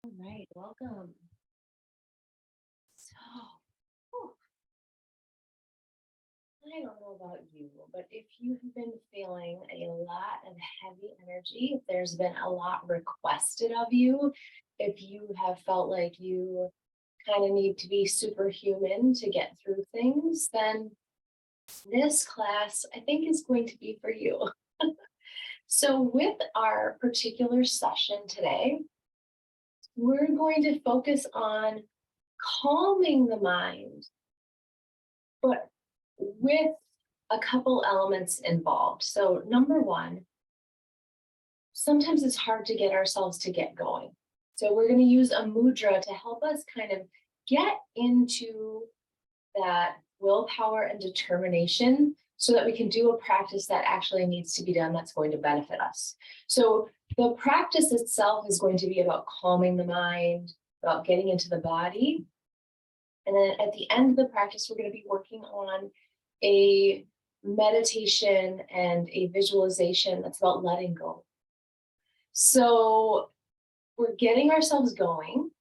All right, welcome. So, whew, I don't know about you, but if you've been feeling a lot of heavy energy, if there's been a lot requested of you, if you have felt like you kind of need to be superhuman to get through things, then this class I think is going to be for you. So, with our particular session today, we're going to focus on calming the mind, but with a couple elements involved. So, number one, sometimes it's hard to get ourselves to get going. So, we're going to use a mudra to help us kind of get into that willpower and determination so that we can do a practice that actually needs to be done that's going to benefit us. So, the practice itself is going to be about calming the mind, about getting into the body. And then at the end of the practice, we're going to be working on a meditation and a visualization that's about letting go. So we're getting ourselves going.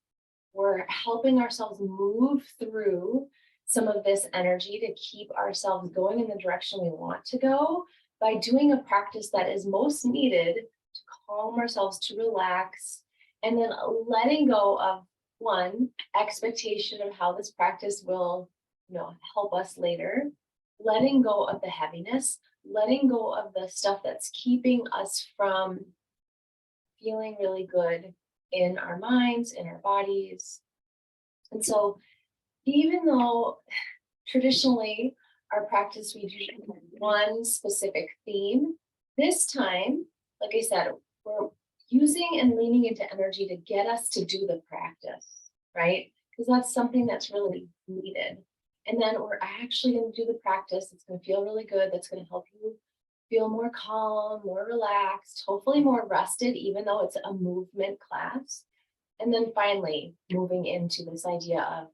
We're helping ourselves move through some of this energy to keep ourselves going in the direction we want to go by doing a practice that is most needed to calm ourselves, to relax, and then letting go of one expectation of how this practice will, help us later, letting go of the heaviness, letting go of the stuff that's keeping us from feeling really good in our minds, in our bodies. And so, even though traditionally our practice we do one specific theme, this time, like I said, we're using and leaning into energy to get us to do the practice, right? Because that's something that's really needed. And then we're actually going to do the practice. It's going to feel really good. That's going to help you feel more calm, more relaxed, hopefully more rested, even though it's a movement class. And then finally, moving into this idea of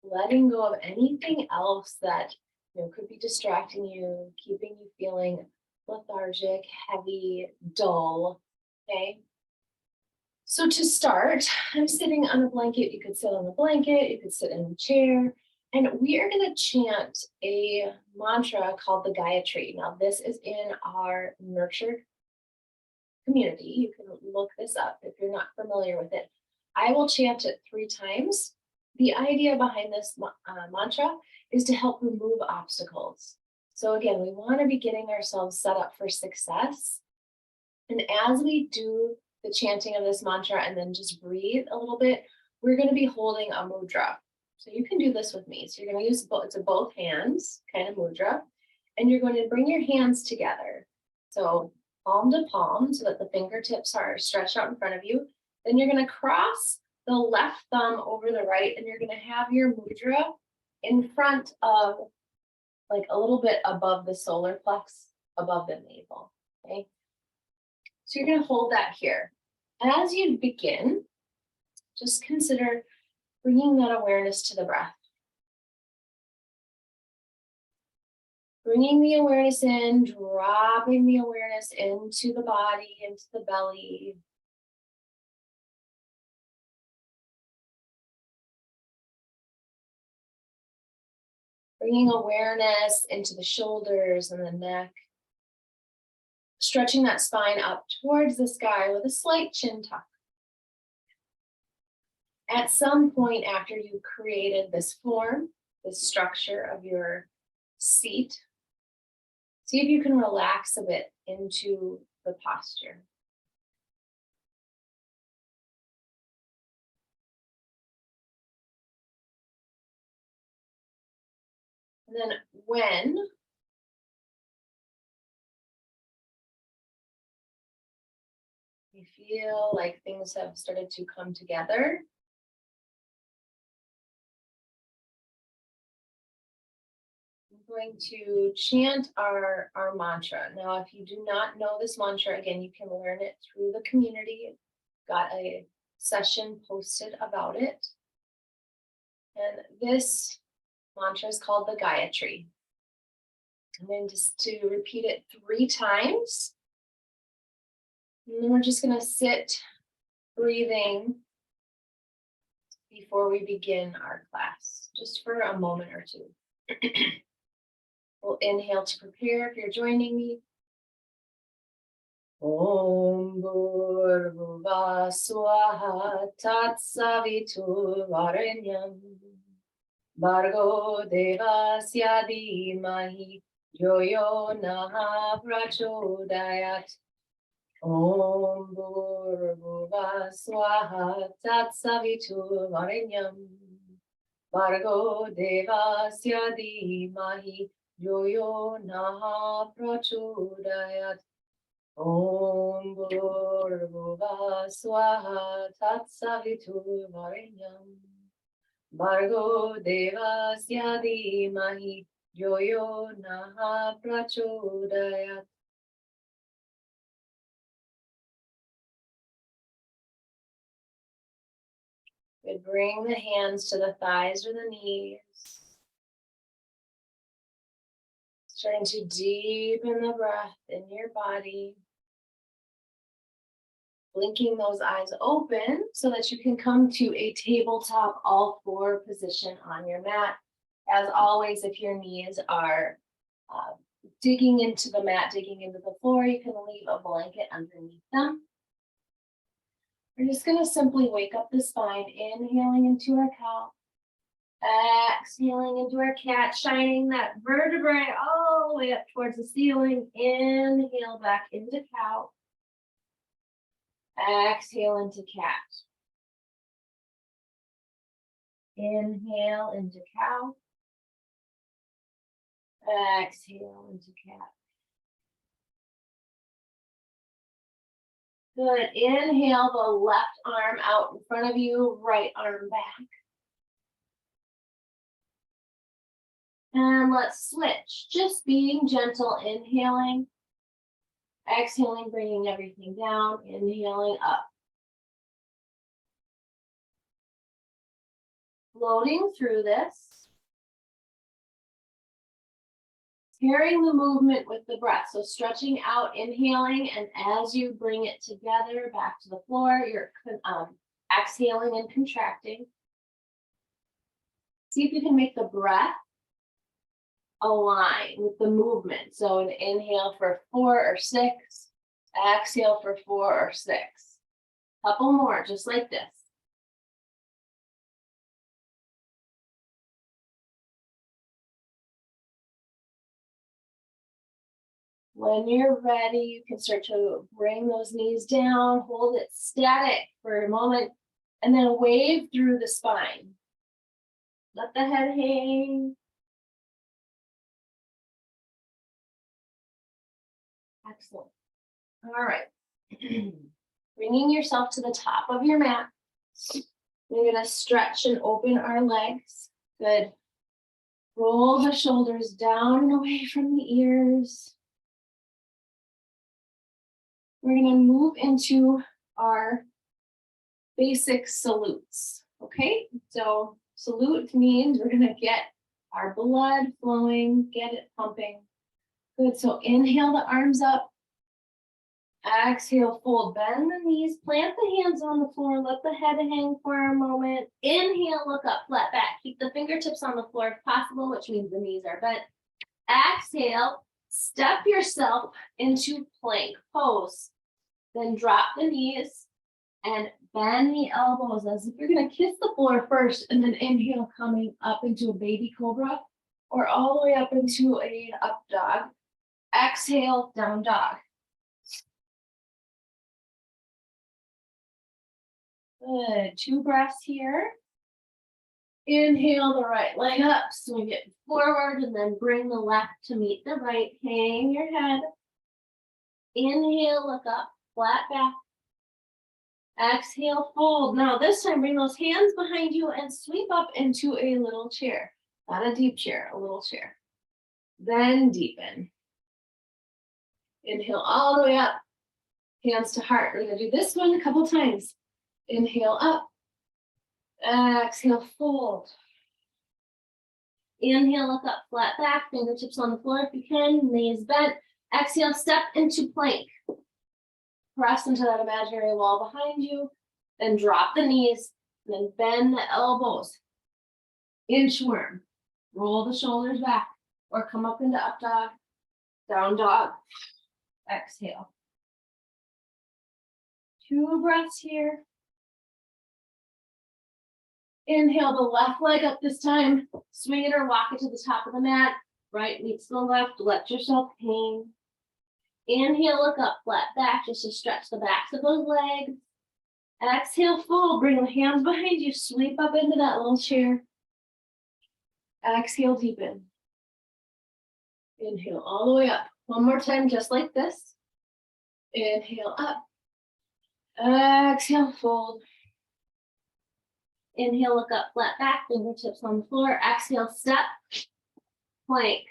letting go of anything else that could be distracting you, keeping you feeling lethargic, heavy, dull. Okay. So to start, I'm sitting on a blanket. You could sit on a blanket, you could sit in a chair, and we are going to chant a mantra called the Gayatri. Now, this is in our nurtured community. You can look this up if you're not familiar with it. I will chant it 3 times. The idea behind this mantra is to help remove obstacles. So again, we want to be getting ourselves set up for success. And as we do the chanting of this mantra and then just breathe a little bit, we're going to be holding a mudra. So you can do this with me. So you're going to use both hands, kind of mudra, and you're going to bring your hands together. So palm to palm so that the fingertips are stretched out in front of you. Then you're going to cross the left thumb over the right, and you're going to have your mudra in front of, like a little bit above the solar plex, above the navel. Okay. So you're going to hold that here. As you begin, just consider bringing that awareness to the breath. Bringing the awareness in, dropping the awareness into the body, into the belly. Bringing awareness into the shoulders and the neck. Stretching that spine up towards the sky with a slight chin tuck. At some point after you've created this form, this structure of your seat, see if you can relax a bit into the posture. And then when you feel like things have started to come together, I'm going to chant our mantra. Now, if you do not know this mantra, again, you can learn it through the community. Got a session posted about it. And this mantra is called the Gayatri. I'm going to repeat it 3 times. And then we're just going to sit breathing before we begin our class, just for a moment or two. We'll inhale to prepare if you're joining me. Om Bhurvubha Swaha Tatsavitur Varenyam Bhargo Devasya Dhimahi Yo Yo Naha Prachodayat. Om Bhurvubha Swaha Tatsavitur Varenyam Bhargo Devasya Dhimahi Yo Yo Naha Prachodayat. Om Bhurvubha Swaha Tatsavitur Varenyam Bhargo Devasya Dhimahi Yo Yo Naha Prachodayat. Good. Bring the hands to the thighs or the knees. Starting to deepen the breath in your body. Blinking those eyes open so that you can come to a tabletop all four position on your mat. As always, if your knees are digging into the mat, digging into the floor, you can leave a blanket underneath them. We're just going to simply wake up the spine, inhaling into our cow, exhaling into our cat, shining that vertebrae all the way up towards the ceiling. Inhale back into cow. Exhale into cat. Inhale into cow. Exhale into cat. Good. Inhale the left arm out in front of you, right arm back. And let's switch. Just being gentle, inhaling. Exhaling, bringing everything down. Inhaling up. Floating through this. Pairing the movement with the breath. So stretching out, inhaling, and as you bring it together back to the floor, you're exhaling and contracting. See if you can make the breath align with the movement. So an inhale for 4 or 6, exhale for 4 or 6. Couple more, just like this. When you're ready, you can start to bring those knees down, hold it static for a moment, and then wave through the spine. Let the head hang. Excellent. All right. Bringing yourself to the top of your mat. We're going to stretch and open our legs. Good. Roll the shoulders down and away from the ears. We're going to move into our basic salutes. Okay, so salute means we're going to get our blood flowing, get it pumping. Good, so inhale the arms up. Exhale, fold, bend the knees, plant the hands on the floor, let the head hang for a moment. Inhale, look up, flat back. Keep the fingertips on the floor if possible, which means the knees are bent. Exhale, step yourself into plank pose. Then drop the knees and bend the elbows as if you're going to kiss the floor first, and then inhale, coming up into a baby cobra or all the way up into an up dog. Exhale, down dog. Good. 2 breaths here. Inhale the right leg up, swing it forward, and then bring the left to meet the right. Hang your head. Inhale, look up, flat back. Exhale, fold. Now this time, bring those hands behind you and sweep up into a little chair. Not a deep chair, a little chair. Then deepen. Inhale all the way up. Hands to heart. We're going to do this one a couple times. Inhale up. Exhale, fold. Inhale, look up, flat back, fingertips on the floor if you can, knees bent. Exhale, step into plank. Press into that imaginary wall behind you, then drop the knees. And then bend the elbows. Inchworm. Roll the shoulders back or come up into up dog, down dog. Exhale. 2 breaths here. Inhale the left leg up this time. Swing it or walk it to the top of the mat. Right meets the left. Let yourself hang. Inhale, look up, flat back, just to stretch the backs of those legs. Exhale, fold. Bring the hands behind you. Sweep up into that little chair. Exhale, deepen. Inhale all the way up. One more time, just like this. Inhale up. Exhale, fold. Inhale, look up, flat back, fingertips on the floor. Exhale, step, plank.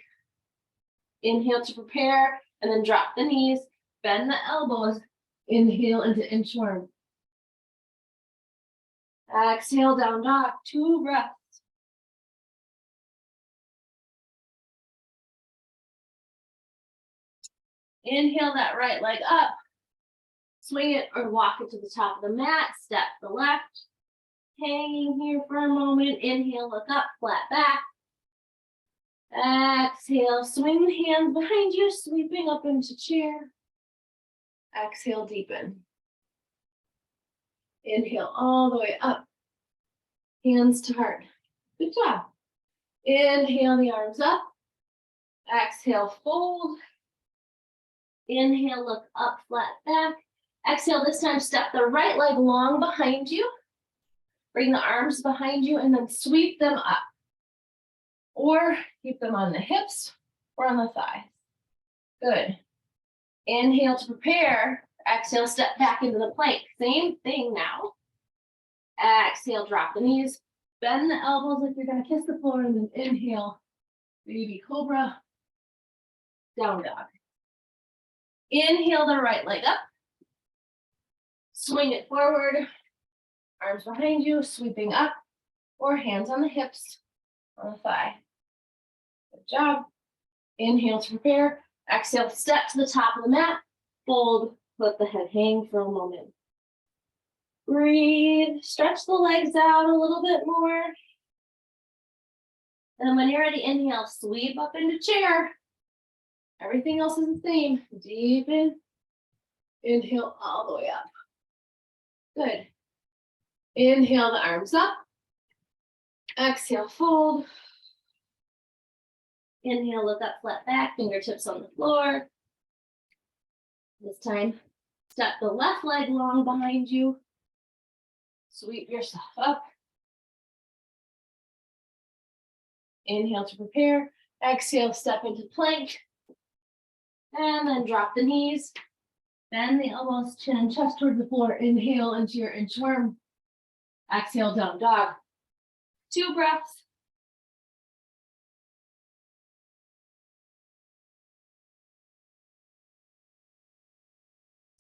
Inhale to prepare, and then drop the knees, bend the elbows. Inhale into inchworm. Exhale, down dog, 2 breaths. Inhale that right leg up. Swing it or walk it to the top of the mat. Step the left. Hanging here for a moment. Inhale, look up, flat back. Exhale, swing the hands behind you, sweeping up into chair. Exhale, deepen. Inhale all the way up. Hands to heart. Good job. Inhale the arms up. Exhale, fold. Inhale, look up, flat back. Exhale, this time step the right leg long behind you. Bring the arms behind you and then sweep them up. Or keep them on the hips or on the thighs. Good. Inhale to prepare. Exhale, step back into the plank. Same thing now. Exhale, drop the knees. Bend the elbows like you're going to kiss the floor. And then inhale, baby cobra, down dog. Inhale the right leg up. Swing it forward. Arms behind you, sweeping up. Or hands on the hips, on the thigh. Good job. Inhale to prepare. Exhale, step to the top of the mat. Fold, let the head hang for a moment. Breathe, stretch the legs out a little bit more. And then when you're ready, inhale, sweep up into chair. Everything else is the same. Deepen. Inhale all the way up. Good. Inhale the arms up. Exhale, fold. Inhale, look up, flat back, fingertips on the floor. This time, step the left leg long behind you. Sweep yourself up. Inhale to prepare. Exhale, step into plank. And then drop the knees. Bend the elbows, chin and chest towards the floor. Inhale into your inchworm. Exhale, down dog. 2 breaths.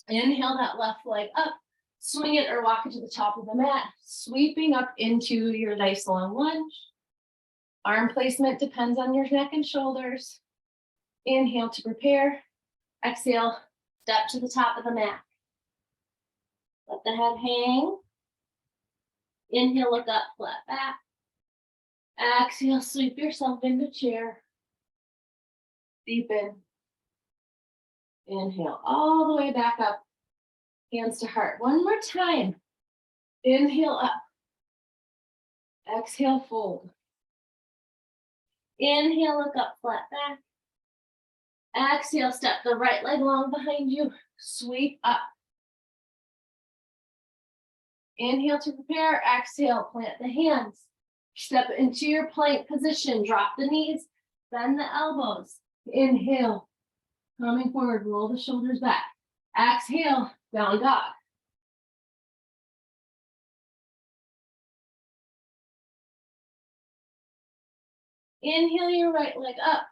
Inhale that left leg up. Swing it or walk it to the top of the mat. Sweeping up into your nice long lunge. Arm placement depends on your neck and shoulders. Inhale to prepare. Exhale, step to the top of the mat. Let the head hang. Inhale, look up, flat back. Exhale, sweep yourself into chair. Deepen. Inhale all the way back up. Hands to heart. One more time. Inhale up. Exhale, fold. Inhale, look up, flat back. Exhale, step the right leg long behind you. Sweep up. Inhale to prepare. Exhale, plant the hands. Step into your plank position. Drop the knees. Bend the elbows. Inhale. Coming forward, roll the shoulders back. Exhale, down dog. Inhale your right leg up.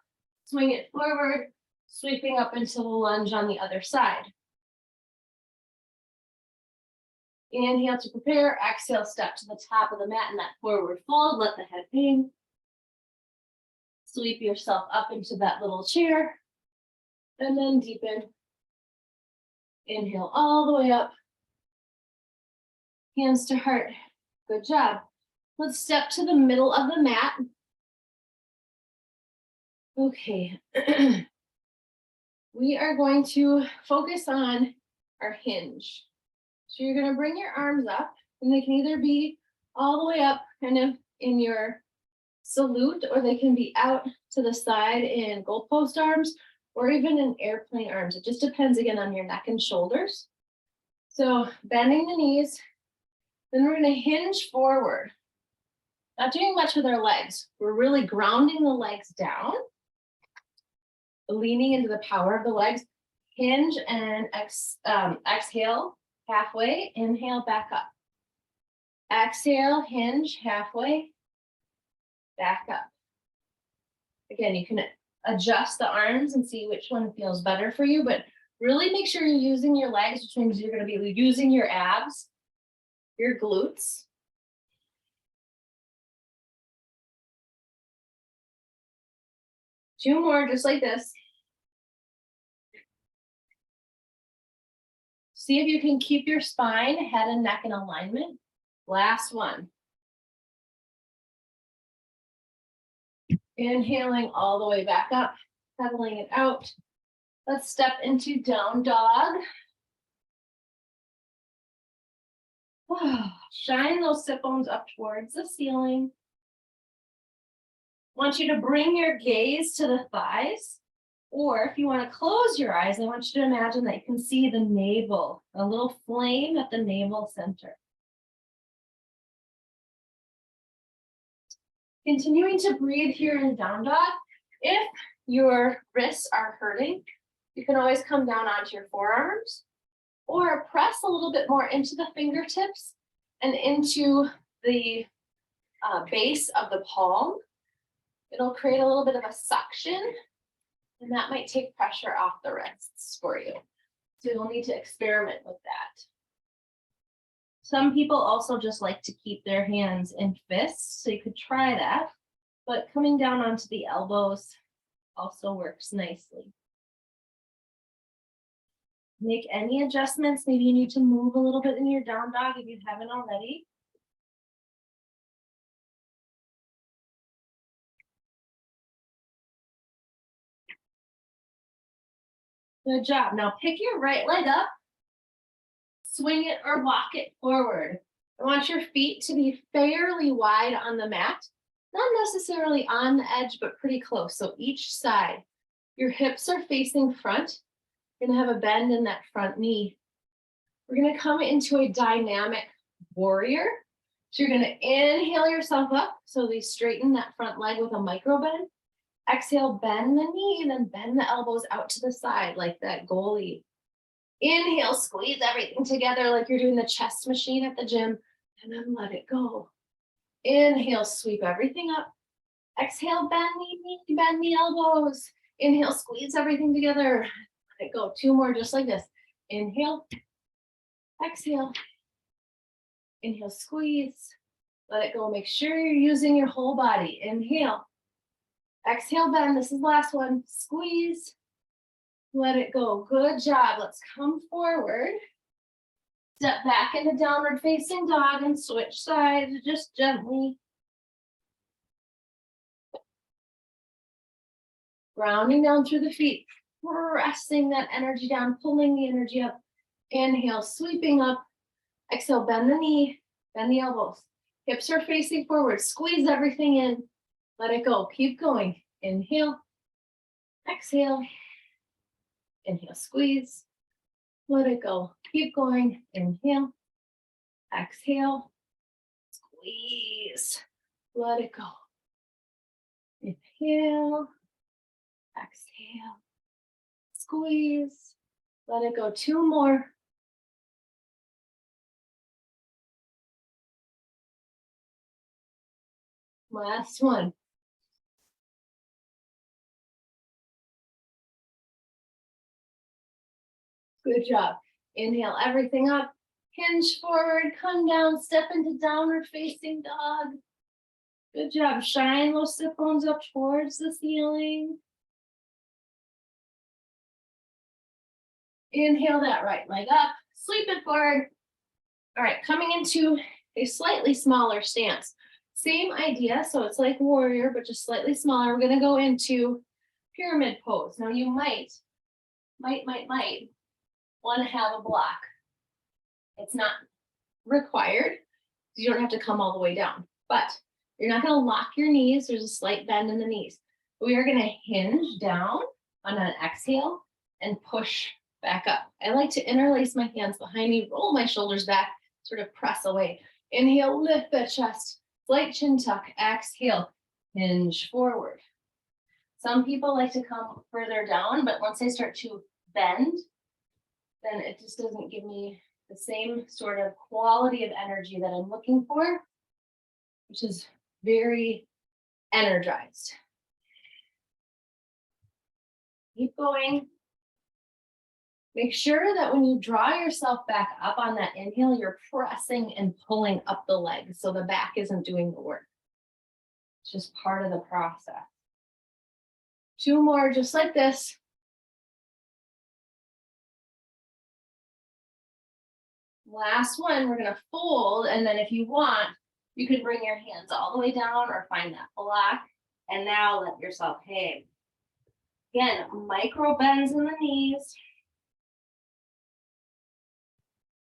Swing it forward, sweeping up into the lunge on the other side. Inhale to prepare. Exhale, step to the top of the mat in that forward fold. Let the head hang. Sweep yourself up into that little chair. And then deepen. Inhale all the way up. Hands to heart. Good job. Let's step to the middle of the mat. Okay. We are going to focus on our hinge. So you're going to bring your arms up, and they can either be all the way up kind of in your salute, or they can be out to the side in goalpost arms, or even in airplane arms. It just depends again on your neck and shoulders. So bending the knees, then we're going to hinge forward. Not doing much with our legs. We're really grounding the legs down, leaning into the power of the legs. Hinge and exhale halfway, inhale back up. Exhale, hinge halfway, back up. Again, you can adjust the arms and see which one feels better for you, but really make sure you're using your legs, which means you're going to be using your abs, your glutes. Two more, just like this. See if you can keep your spine, head and neck in alignment. Last one. Inhaling all the way back up, pedaling it out. Let's step into down dog. Shine those sit bones up towards the ceiling. I want you to bring your gaze to the thighs, or if you want to close your eyes, I want you to imagine that you can see the navel, a little flame at the navel center. Continuing to breathe here in down dog. If your wrists are hurting, you can always come down onto your forearms, or press a little bit more into the fingertips and into the base of the palm. It'll create a little bit of a suction, and that might take pressure off the wrists for you. So you'll need to experiment with that. Some people also just like to keep their hands in fists, so you could try that. But coming down onto the elbows also works nicely. Make any adjustments. Maybe you need to move a little bit in your down dog if you haven't already. Good job. Now pick your right leg up, swing it or walk it forward. I want your feet to be fairly wide on the mat, not necessarily on the edge, but pretty close. So each side, your hips are facing front. You're gonna have a bend in that front knee. We're gonna come into a dynamic warrior. So you're gonna inhale yourself up. So they straighten that front leg with a micro bend. Exhale, bend the knee, and then bend the elbows out to the side like that goalie. Inhale, squeeze everything together like you're doing the chest machine at the gym, and then let it go. Inhale, sweep everything up. Exhale, bend the knee, bend the elbows. Inhale, squeeze everything together. Let it go. Two more, just like this. Inhale, exhale. Inhale, squeeze. Let it go. Make sure you're using your whole body. Inhale. Exhale, bend. This is the last one. Squeeze. Let it go. Good job. Let's come forward. Step back into downward facing dog and switch sides just gently. Grounding down through the feet. Pressing that energy down, pulling the energy up. Inhale, sweeping up. Exhale, bend the knee, bend the elbows. Hips are facing forward. Squeeze everything in. Let it go. Keep going. Inhale. Exhale. Inhale, squeeze. Let it go. Keep going. Inhale. Exhale. Squeeze. Let it go. Inhale. Exhale. Squeeze. Let it go. Two more. Last one. Good job. Inhale everything up. Hinge forward, come down, step into downward facing dog. Good job. Shine those sit bones up towards the ceiling. Inhale that right leg up, sweep it forward. All right, coming into a slightly smaller stance. Same idea, so it's like warrior, but just slightly smaller. We're gonna go into pyramid pose. Now you might want to have a block. It's not required. You don't have to come all the way down, but you're not going to lock your knees. There's a slight bend in the knees. We are going to hinge down on an exhale and push back up. I like to interlace my hands behind me, roll my shoulders back, sort of press away. Inhale, lift the chest, slight chin tuck, exhale, hinge forward. Some people like to come further down, but once they start to bend, then it just doesn't give me the same sort of quality of energy that I'm looking for, which is very energized. Keep going. Make sure that when you draw yourself back up on that inhale, you're pressing and pulling up the legs so the back isn't doing the work. It's just part of the process. 2 more just like this. Last one, we're gonna fold, and then if you want, you can bring your hands all the way down or find that block, and now let yourself hang. Again, micro bends in the knees.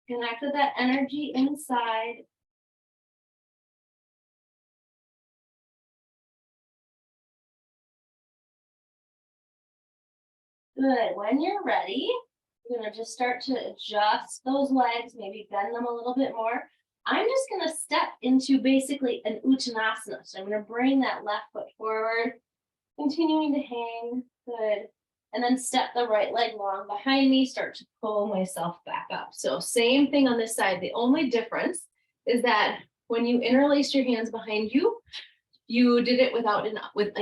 Connect with that energy inside. Good. When you're ready, you're going to just start to adjust those legs, maybe bend them a little bit more. I'm just going to step into basically an uttanasana. So I'm going to bring that left foot forward, continuing to hang. Good. And then step the right leg long behind me, start to pull myself back up. So same thing on this side. The only difference is that when you interlaced your hands behind you, you did it with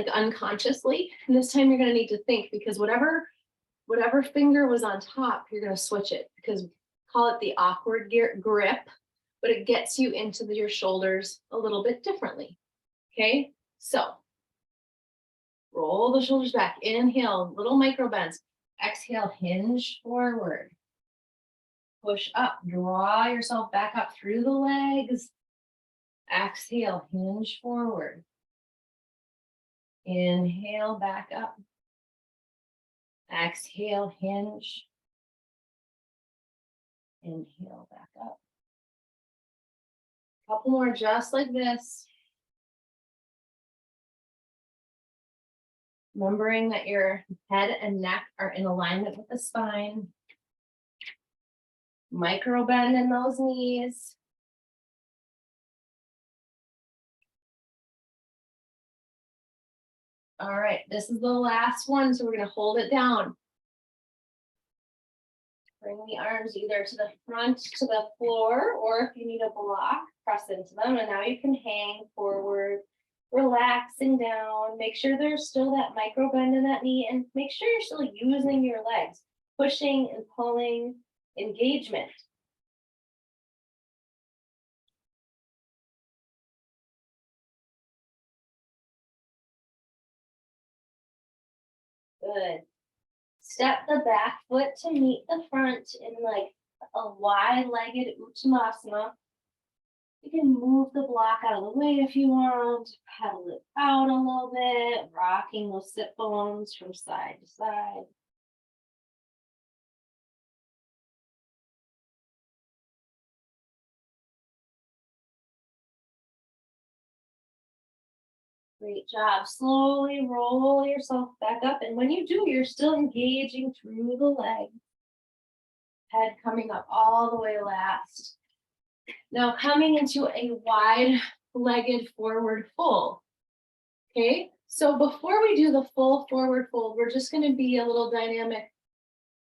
unconsciously. And this time you're going to need to think, because whatever finger was on top, you're going to switch it, because call it the awkward grip, but it gets you into your shoulders a little bit differently. Okay, so roll the shoulders back, inhale, little micro bends, exhale, hinge forward, push up, draw yourself back up through the legs, exhale, hinge forward, inhale, back up, exhale, hinge, inhale, back up. Couple more just like this. Remembering that your head and neck are in alignment with the spine. Micro bend in those knees. All right, this is the last one, so we're going to hold it down. Bring the arms either to the front, to the floor, or if you need a block, press into them. And now you can hang forward, relaxing down. Make sure there's still that micro bend in that knee, and make sure you're still using your legs, pushing and pulling, engagement. Good. Step the back foot to meet the front in like a wide-legged uttanasana. You can move the block out of the way if you want, pedal it out a little bit, rocking those sit bones from side to side. Great job. Slowly roll yourself back up. And when you do, you're still engaging through the leg. Head coming up all the way last. Now coming into a wide-legged forward fold. Okay, so before we do the full forward fold, we're just going to be a little dynamic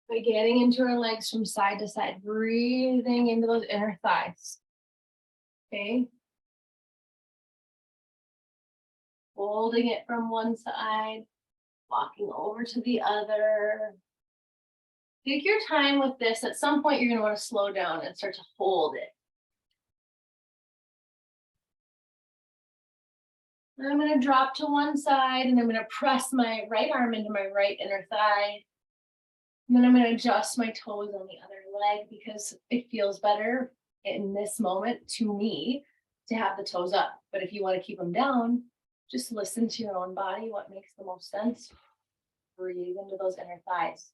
by getting into our legs from side to side, breathing into those inner thighs. Okay. Holding it from one side, walking over to the other. Take your time with this. At some point, you're going to want to slow down and start to hold it. I'm going to drop to one side, and I'm going to press my right arm into my right inner thigh. And then I'm going to adjust my toes on the other leg because it feels better in this moment to me to have the toes up. But if you want to keep them down, just listen to your own body, what makes the most sense. Breathe into those inner thighs.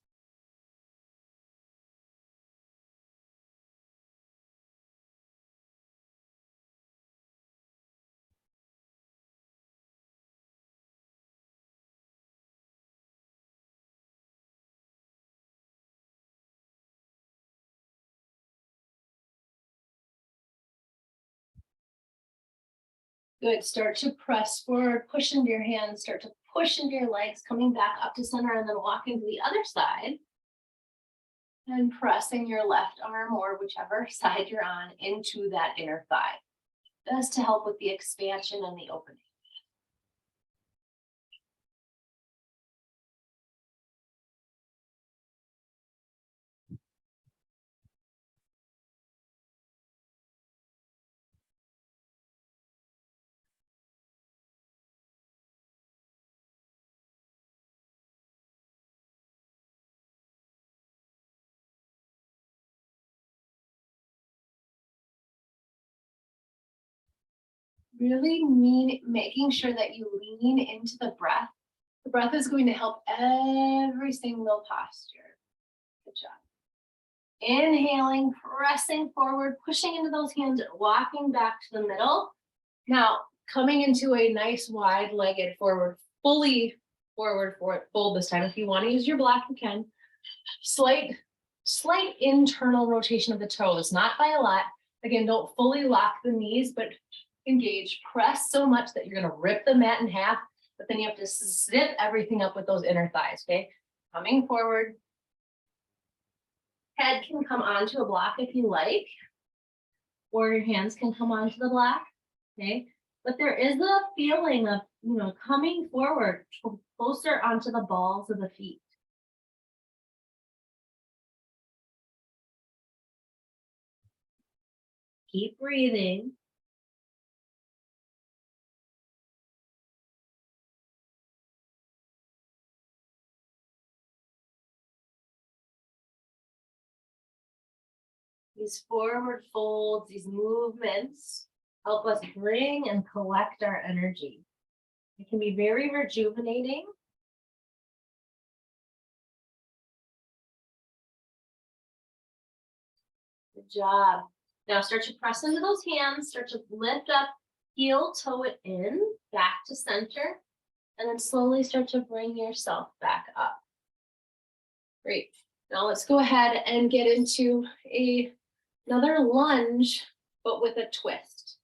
Good. Start to press forward, push into your hands, start to push into your legs, coming back up to center, and then walking to the other side. And pressing your left arm or whichever side you're on into that inner thigh. That's to help with the expansion and the opening. Really making sure that you lean into the breath. The breath is going to help every single posture. Good job. Inhaling, pressing forward, pushing into those hands, walking back to the middle. Now, coming into a nice wide-legged forward, fully forward fold this time. If you want to use your block, you can. Slight internal rotation of the toes, not by a lot. Again, don't fully lock the knees, but engage. Press so much that you're going to rip the mat in half, but then you have to zip everything up with those inner thighs, okay? Coming forward. Head can come onto a block if you like, or your hands can come onto the block, okay? But there is a feeling of, coming forward, closer onto the balls of the feet. Keep breathing. These forward folds, these movements help us bring and collect our energy. It can be very rejuvenating. Good job. Now start to press into those hands, start to lift up, heel toe it in, back to center, and then slowly start to bring yourself back up. Great. Now let's go ahead and get into another lunge, but with a twist.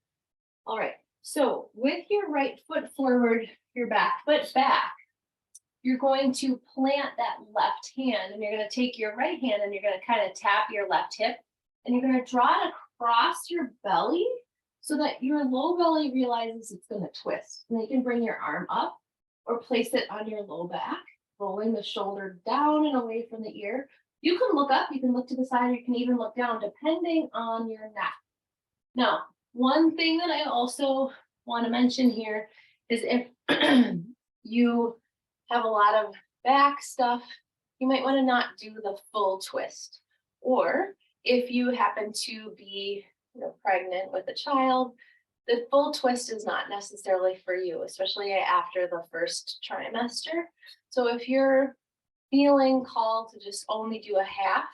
All right, so with your right foot forward, your back foot back, you're going to plant that left hand, and you're going to take your right hand and you're going to kind of tap your left hip, and you're going to draw it across your belly so that your low belly realizes it's going to twist. And then you can bring your arm up or place it on your low back, rolling the shoulder down and away from the ear. You can look up, you can look to the side, or you can even look down depending on your neck. Now, one thing that I also want to mention here is if you have a lot of back stuff, you might want to not do the full twist. Or if you happen to be pregnant with a child, the full twist is not necessarily for you, especially after the first trimester. So if you're feeling called to just only do a half,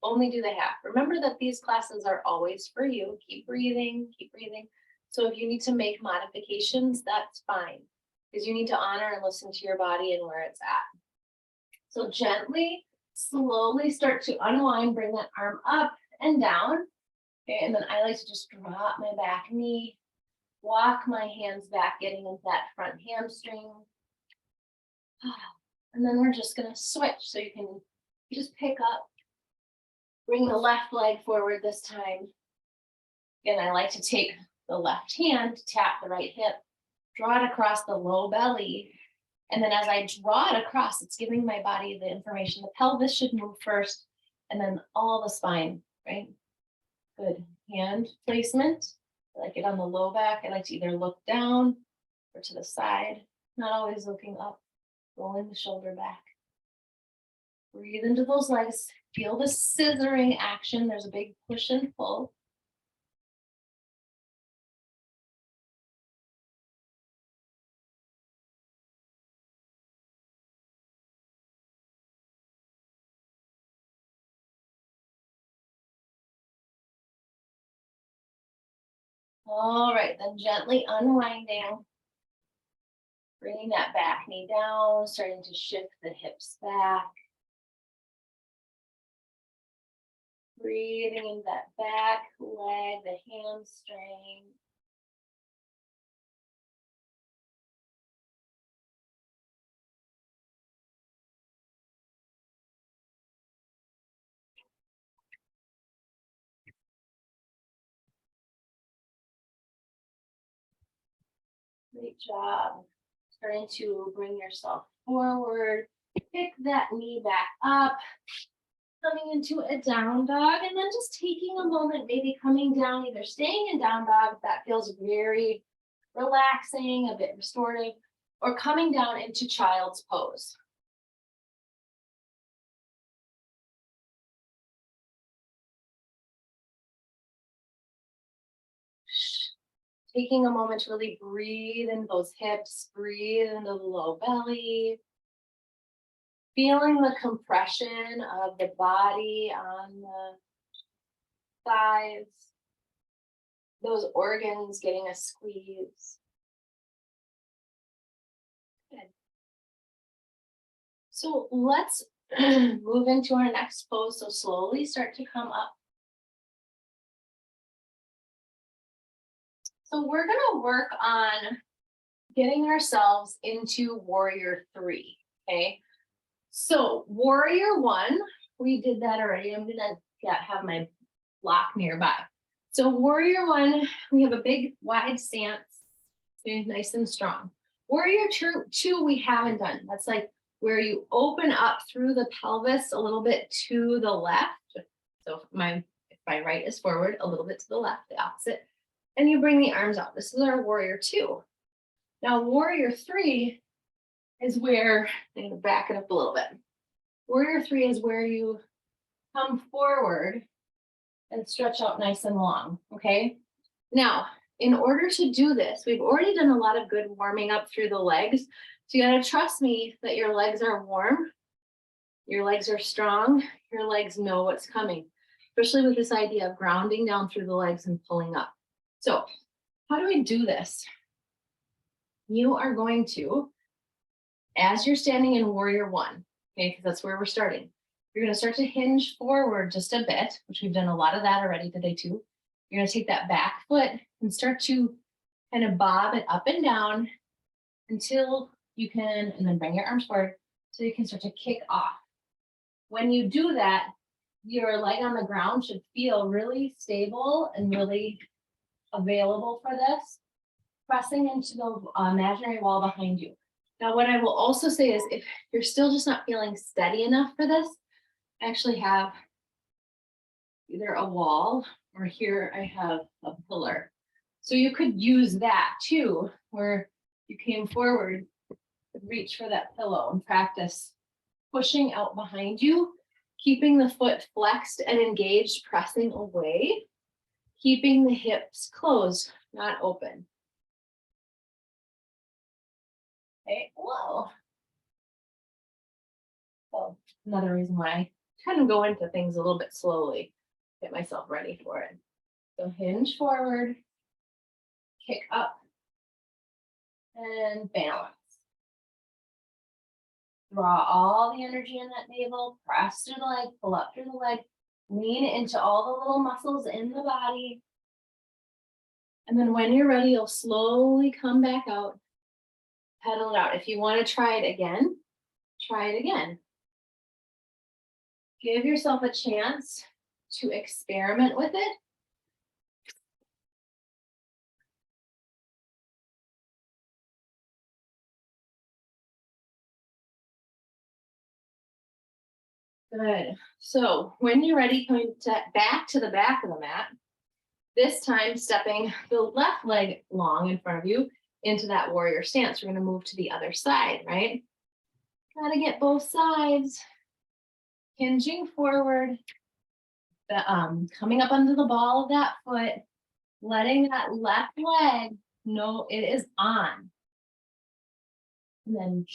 only do the half. Remember that these classes are always for you. Keep breathing, keep breathing. So if you need to make modifications, that's fine, because you need to honor and listen to your body and where it's at. So gently, slowly start to unwind, bring that arm up and down. Okay, and then I like to just drop my back knee, walk my hands back, getting into that front hamstring. And then we're just going to switch. So you can just pick up, bring the left leg forward this time. Again, I like to take the left hand, tap the right hip, draw it across the low belly. And then as I draw it across, it's giving my body the information. The pelvis should move first, and then all the spine, right? Good. Hand placement. I like it on the low back. I like to either look down or to the side, not always looking up, rolling the shoulder back. Breathe into those legs. Feel the scissoring action. There's a big push and pull. All right, then gently unwinding. Bringing that back knee down, starting to shift the hips back. Breathing into that back leg, the hamstring. Great job. Starting to bring yourself forward. Pick that knee back up. Coming into a down dog, and then just taking a moment, maybe coming down, either staying in down dog, if that feels very relaxing, a bit restorative, or coming down into child's pose. Taking a moment to really breathe into those hips, breathe into the low belly. Feeling the compression of the body on the thighs. Those organs getting a squeeze. Good. So let's move into our next pose. So slowly start to come up. So we're gonna work on getting ourselves into warrior 3, okay? So warrior 1, we did that already. I'm gonna have my block nearby. So warrior 1, we have a big wide stance, okay, nice and strong. Warrior 2, we haven't done. That's like where you open up through the pelvis a little bit to the left. So if my right is forward, a little bit to the left, the opposite. And you bring the arms out. This is our warrior 2. Now warrior 3 is where, I'm gonna back it up a little bit. Warrior 3 is where you come forward and stretch out nice and long, okay? Now, in order to do this, we've already done a lot of good warming up through the legs. So you gotta trust me that your legs are warm, your legs are strong, your legs know what's coming, especially with this idea of grounding down through the legs and pulling up. So how do we do this? You are going to, as you're standing in warrior 1, okay, because that's where we're starting. You're going to start to hinge forward just a bit, which we've done a lot of that already today too. You're going to take that back foot and start to kind of bob it up and down until you can, and then bring your arms forward so you can start to kick off. When you do that, your leg on the ground should feel really stable and really available for this, pressing into the imaginary wall behind you. Now, what I will also say is if you're still just not feeling steady enough for this, I actually have either a wall or here I have a pillar. So you could use that too, where you came forward, reach for that pillow and practice pushing out behind you, keeping the foot flexed and engaged, pressing away, keeping the hips closed, not open. Okay, whoa. So another reason why I kind of go into things a little bit slowly, get myself ready for it. So hinge forward, kick up, and balance. Draw all the energy in that navel, press through the leg, pull up through the leg, lean into all the little muscles in the body. And then when you're ready, you'll slowly come back out, pedal it out. If you want to try it again, try it again. Give yourself a chance to experiment with it. Good. So when you're ready, coming back to the back of the mat, this time stepping the left leg long in front of you into that warrior stance. We're going to move to the other side, right? Got to get both sides. Hinging forward, coming up under the ball of that foot, letting that left leg know it is on. And then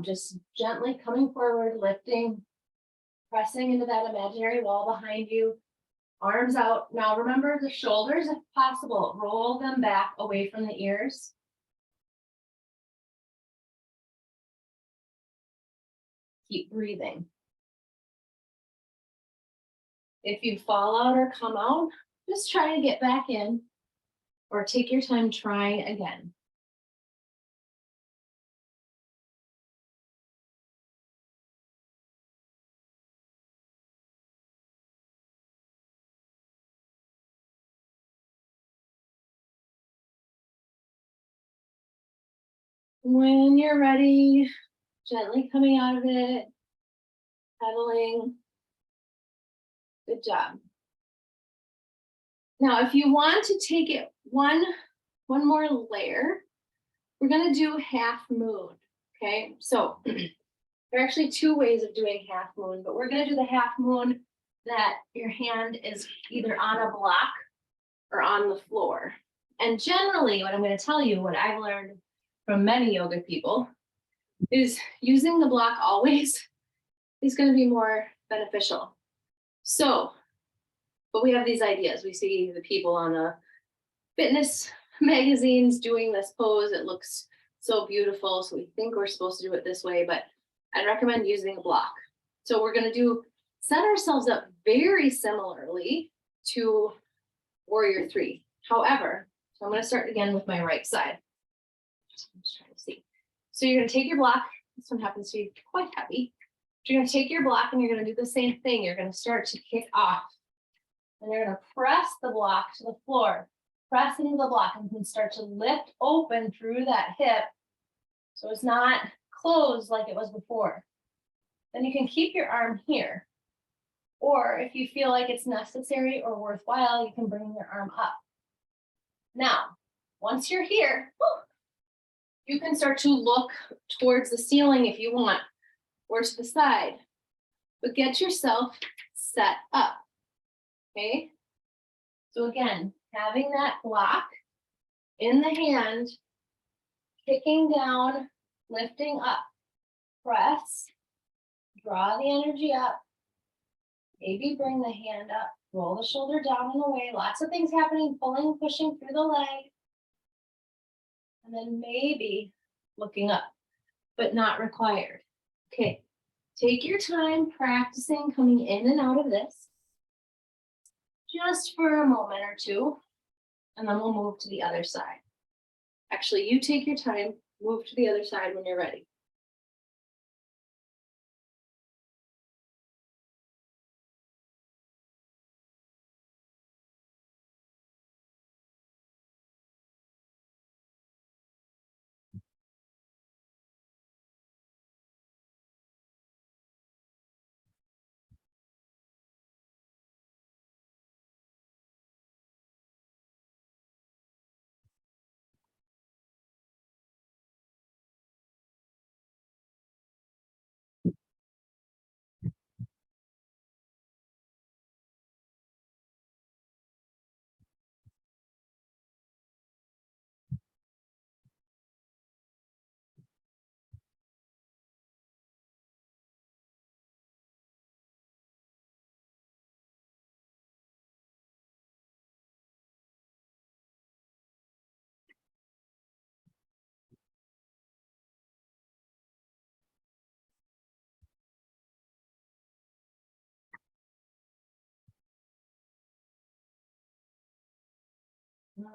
just gently coming forward, lifting, pressing into that imaginary wall behind you. Arms out. Now remember the shoulders, if possible, roll them back away from the ears. Keep breathing. If you fall out or come out, just try to get back in or take your time trying again. When you're ready, gently coming out of it, pedaling. Good job. Now, if you want to take it one more layer, we're going to do half moon. Okay, so there are actually two ways of doing half moon, but we're going to do the half moon that your hand is either on a block or on the floor. And generally, what I'm going to tell you, what I've learned from many yoga people, is using the block always is going to be more beneficial. So, but we have these ideas. We see the people on the fitness magazines doing this pose. It looks so beautiful. So we think we're supposed to do it this way, but I'd recommend using a block. So we're going to set ourselves up very similarly to Warrior 3. However, so I'm going to start again with my right side. I'm just trying to see. So you're going to take your block. This one happens to be quite heavy. You're going to take your block and you're going to do the same thing. You're going to start to kick off. And you're going to press the block to the floor. Press into the block and you can start to lift open through that hip so it's not closed like it was before. Then you can keep your arm here. Or if you feel like it's necessary or worthwhile, you can bring your arm up. Now, once you're here, you can start to look towards the ceiling if you want, or to the side. But get yourself set up. Okay? So again, having that block in the hand, kicking down, lifting up, press, draw the energy up, maybe bring the hand up, roll the shoulder down and away. Lots of things happening, pulling, pushing through the leg. And then maybe looking up, but not required. Okay, take your time practicing coming in and out of this. Just for a moment or two, and then we'll move to the other side. Actually, you take your time, move to the other side when you're ready.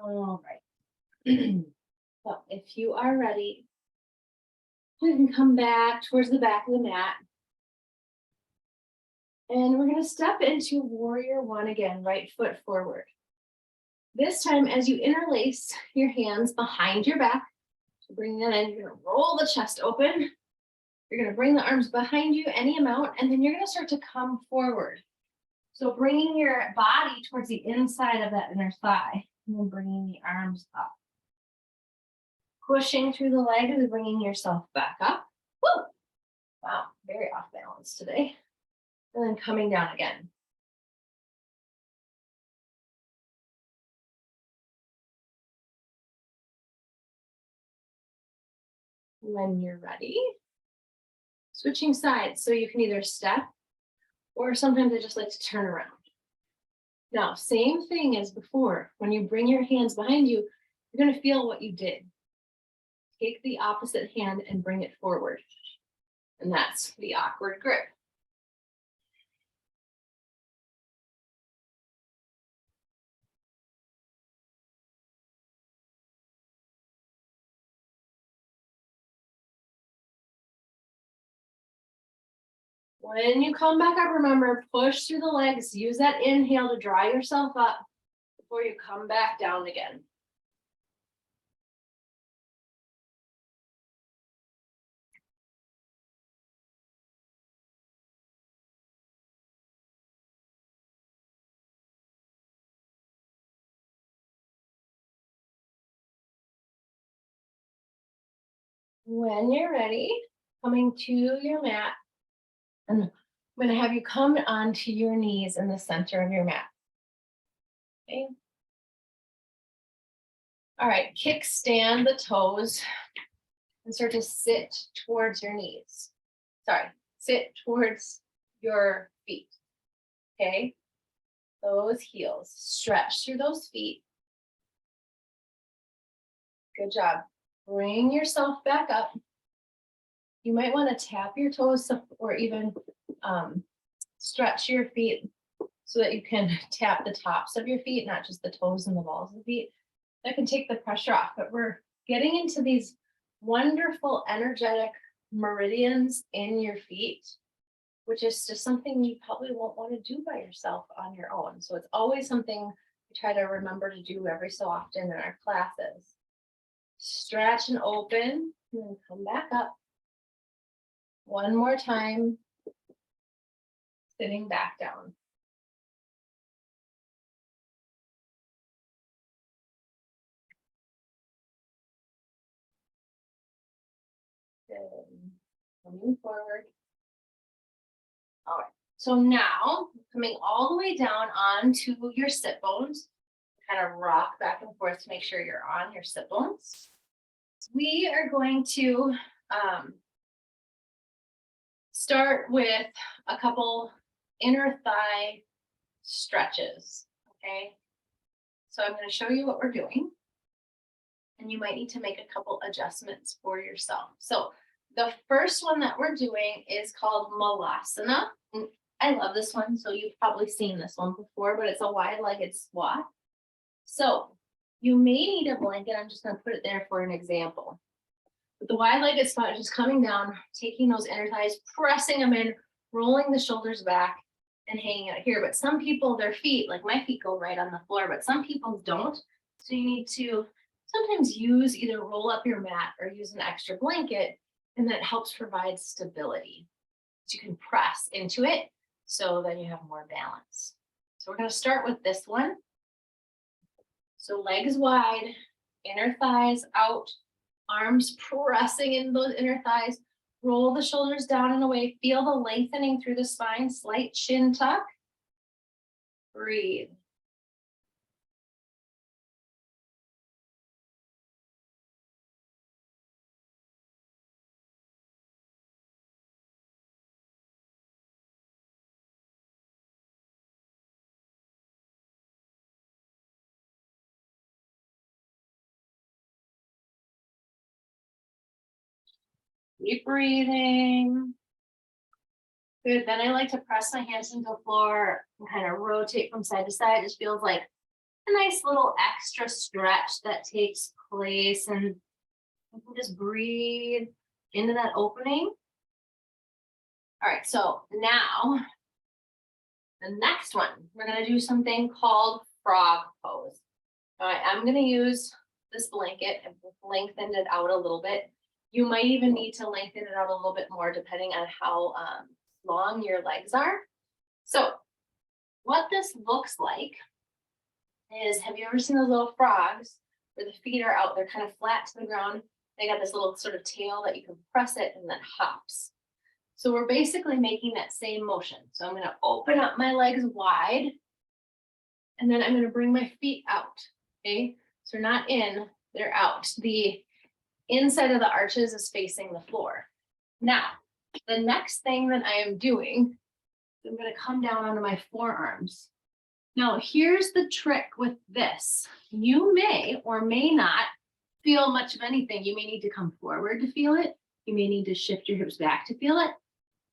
All right. So if you are ready, you can come back towards the back of the mat. And we're going to step into Warrior 1 again, right foot forward. This time, as you interlace your hands behind your back, bring that in, you're going to roll the chest open. You're going to bring the arms behind you any amount, and then you're going to start to come forward. So bringing your body towards the inside of that inner thigh, and then bringing the arms up. Pushing through the legs and bringing yourself back up. Woo! Wow, very off balance today. And then coming down again. When you're ready, switching sides. So you can either step, or sometimes I just like to turn around. Now, same thing as before. When you bring your hands behind you, you're going to feel what you did. Take the opposite hand and bring it forward. And that's the awkward grip. When you come back up, remember, push through the legs. Use that inhale to dry yourself up before you come back down again. When you're ready, coming to your mat, and I'm going to have you come onto your knees in the center of your mat. Okay. All right, kickstand the toes and start to sit towards your knees. Sorry, sit towards your feet. Okay, those heels, stretch through those feet. Good job. Bring yourself back up. You might want to tap your toes or even stretch your feet so that you can tap the tops of your feet, not just the toes and the balls of the feet. That can take the pressure off, but we're getting into these wonderful energetic meridians in your feet, which is just something you probably won't want to do by yourself on your own. So it's always something we try to remember to do every so often in our classes. Stretch and open, and then come back up. One more time, sitting back down. Good. Coming forward. All right, so now coming all the way down onto your sit bones, kind of rock back and forth to make sure you're on your sit bones. We are going to start with a couple inner thigh stretches, okay? So I'm going to show you what we're doing, and you might need to make a couple adjustments for yourself. So the first one that we're doing is called Malasana. I love this one, so you've probably seen this one before, but it's a wide-legged squat. So you may need a blanket. I'm just going to put it there for an example. But the wide-legged squat is just coming down, taking those inner thighs, pressing them in, rolling the shoulders back, and hanging out here. But some people, their feet, like my feet go right on the floor, but some people don't. So you need to sometimes use either roll up your mat or use an extra blanket, and that helps provide stability. So you can press into it so then you have more balance. So we're going to start with this one. So legs wide, inner thighs out, arms pressing in those inner thighs. Roll the shoulders down and away. Feel the lengthening through the spine, slight chin tuck. Breathe. Keep breathing. Good. Then I like to press my hands into the floor and kind of rotate from side to side. It just feels like a nice little extra stretch that takes place, and you can just breathe into that opening. All right, so now the next one, we're going to do something called frog pose. All right, I'm going to use this blanket and lengthen it out a little bit. You might even need to lengthen it out a little bit more depending on how long your legs are. So what this looks like is, have you ever seen those little frogs where the feet are out, they're kind of flat to the ground, they got this little sort of tail that you can press it and then hops. So we're basically making that same motion. So I'm going to open up my legs wide, and then I'm going to bring my feet out. Okay, so they're not in, they're out. The inside of the arches is facing the floor. Now, the next thing that I am doing, I'm going to come down onto my forearms. Now, here's the trick with this. You may or may not feel much of anything. You may need to come forward to feel it. You may need to shift your hips back to feel it.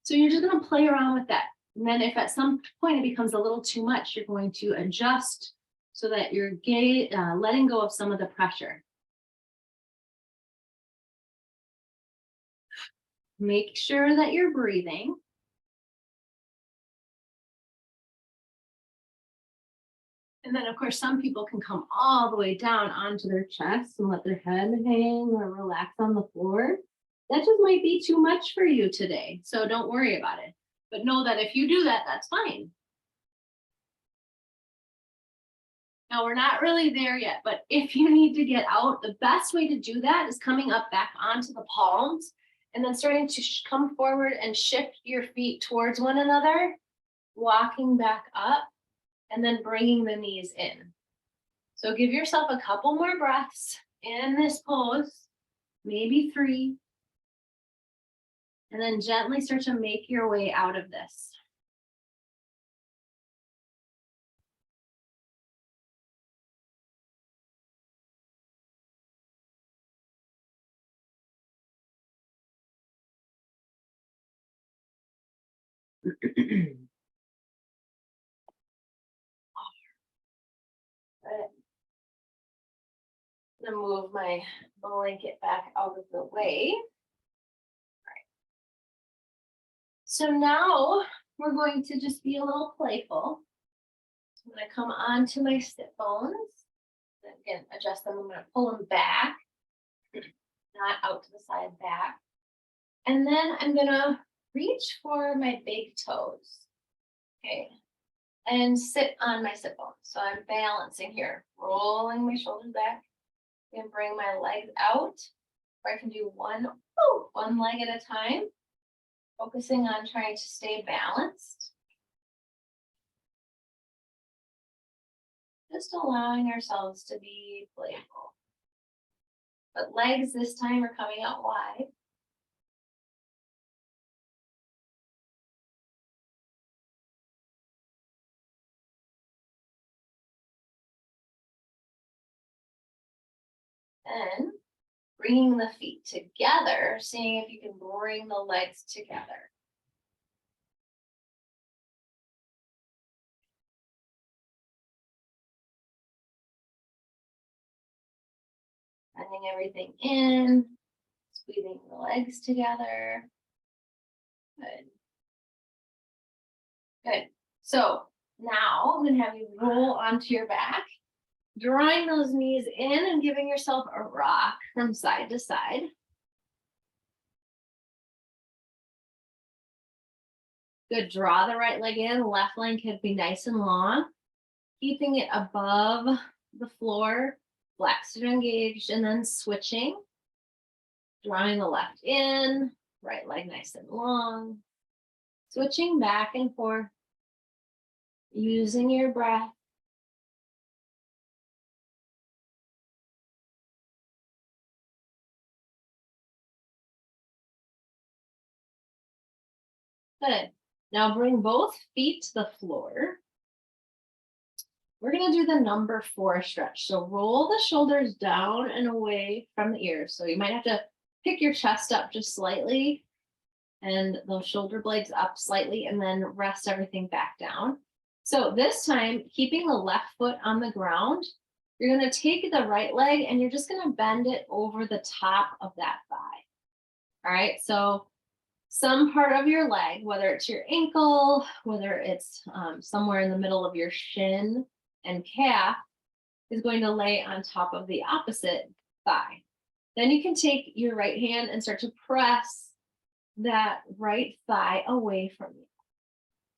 So you're just going to play around with that. And then if at some point it becomes a little too much, you're going to adjust so that you're letting go of some of the pressure. Make sure that you're breathing. And then, of course, some people can come all the way down onto their chest and let their head hang or relax on the floor. That just might be too much for you today. So don't worry about it. But know that if you do that, that's fine. Now, we're not really there yet, but if you need to get out, the best way to do that is coming up back onto the palms and then starting to come forward and shift your feet towards one another, walking back up, and then bringing the knees in. So give yourself a couple more breaths in this pose, maybe 3. And then gently start to make your way out of this. Good. I'm gonna move my blanket back out of the way. All right. So now we're going to just be a little playful. I'm gonna come onto my sit bones. Again, adjust them. I'm gonna pull them back, not out to the side, back. And then I'm gonna reach for my big toes. Okay. And sit on my sit bones. So I'm balancing here, rolling my shoulders back. And bring my legs out, or I can do one leg at a time, focusing on trying to stay balanced. Just allowing ourselves to be playful. But legs this time are coming out wide. Then bringing the feet together, seeing if you can bring the legs together. Bending everything in, squeezing the legs together. Good. Good. So now I'm going to have you roll onto your back, drawing those knees in and giving yourself a rock from side to side. Good. Draw the right leg in. Left leg can be nice and long, keeping it above the floor, flexed and engaged, and then switching. Drawing the left in, right leg nice and long. Switching back and forth, using your breath. Good. Now bring both feet to the floor. We're going to do the number 4 stretch. So roll the shoulders down and away from the ears. So you might have to pick your chest up just slightly and those shoulder blades up slightly, and then rest everything back down. So this time, keeping the left foot on the ground, you're going to take the right leg and you're just going to bend it over the top of that thigh. All right. So some part of your leg, whether it's your ankle, whether it's somewhere in the middle of your shin and calf, is going to lay on top of the opposite thigh. Then you can take your right hand and start to press that right thigh away from you.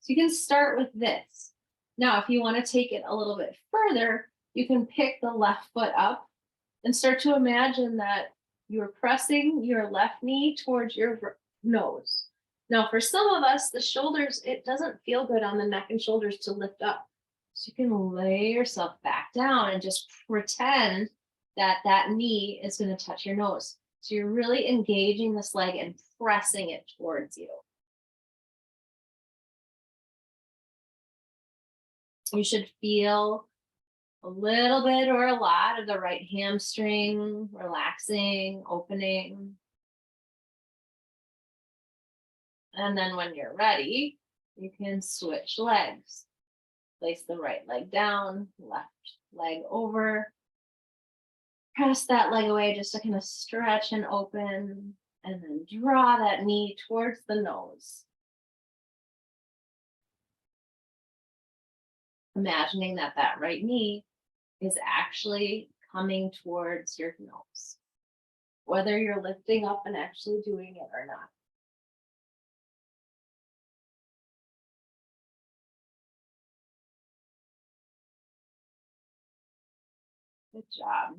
So you can start with this. Now, if you want to take it a little bit further, you can pick the left foot up and start to imagine that you're pressing your left knee towards your nose. Now, for some of us, the shoulders, it doesn't feel good on the neck and shoulders to lift up. So you can lay yourself back down and just pretend that that knee is going to touch your nose. So you're really engaging this leg and pressing it towards you. You should feel a little bit or a lot of the right hamstring relaxing, opening. And then when you're ready, you can switch legs. Place the right leg down, left leg over. Press that leg away just to kind of stretch and open, and then draw that knee towards the nose. Imagining that that right knee is actually coming towards your nose, whether you're lifting up and actually doing it or not. Good job.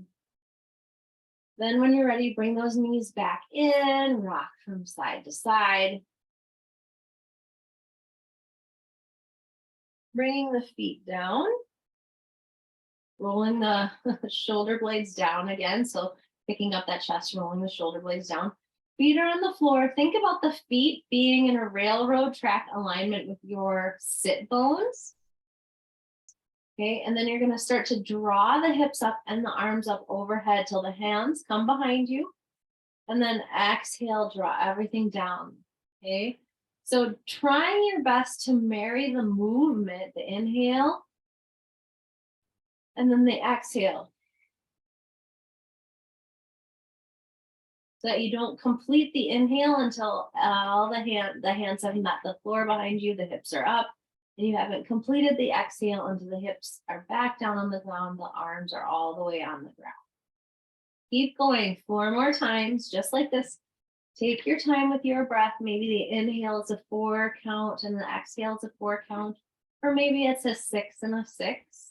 Then when you're ready, bring those knees back in, rock from side to side. Bringing the feet down, rolling the shoulder blades down again. So picking up that chest, rolling the shoulder blades down. Feet are on the floor. Think about the feet being in a railroad track alignment with your sit bones. Okay, and then you're going to start to draw the hips up and the arms up overhead till the hands come behind you. And then exhale, draw everything down. Okay, so trying your best to marry the movement, the inhale, and then the exhale. So that you don't complete the inhale until all the hands have met the floor behind you, the hips are up. And you haven't completed the exhale until the hips are back down on the ground, the arms are all the way on the ground. Keep going 4 more times, just like this. Take your time with your breath. Maybe the inhale is a 4 count and the exhale is a 4 count, or maybe it's a 6 and a 6.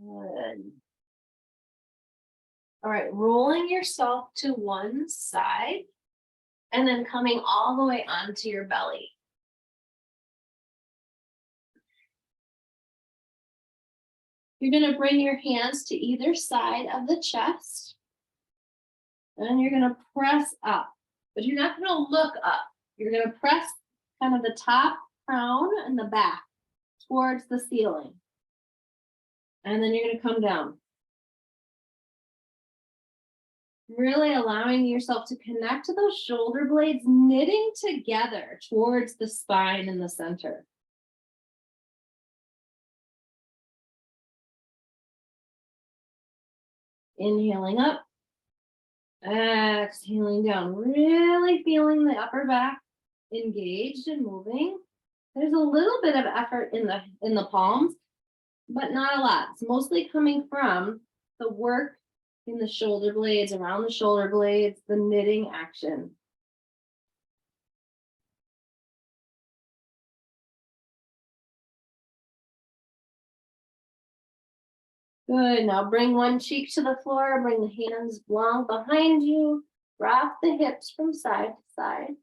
Good. All right, rolling yourself to one side and then coming all the way onto your belly. You're going to bring your hands to either side of the chest and you're going to press up, but you're not going to look up. You're going to press kind of the top crown and the back towards the ceiling. And then you're going to come down. Really allowing yourself to connect to those shoulder blades, knitting together towards the spine in the center. Inhaling up, exhaling down, really feeling the upper back engaged and moving. There's a little bit of effort in the palms, but not a lot. It's mostly coming from the work in the shoulder blades, around the shoulder blades, the knitting action. Good, now bring one cheek to the floor, bring the hands long behind you, rock the hips from side to side.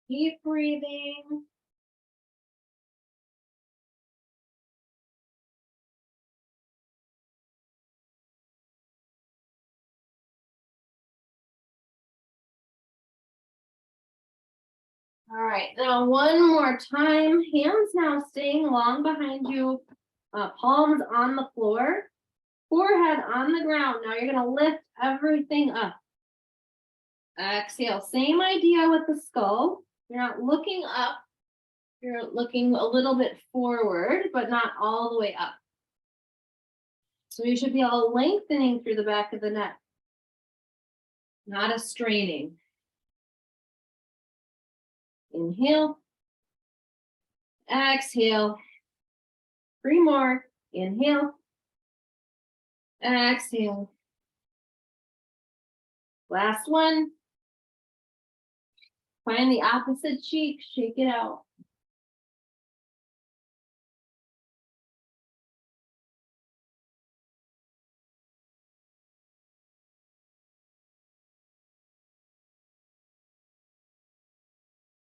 Keep breathing. All right, now one more time. Hands now staying long behind you, palms on the floor, forehead on the ground. Now you're going to lift everything up. Exhale, same idea with the skull. You're not looking up. You're looking a little bit forward, but not all the way up. So you should be all lengthening through the back of the neck, not a straining. Inhale. Exhale. 3 more. Inhale. Exhale. Last one. Find the opposite cheek, shake it out.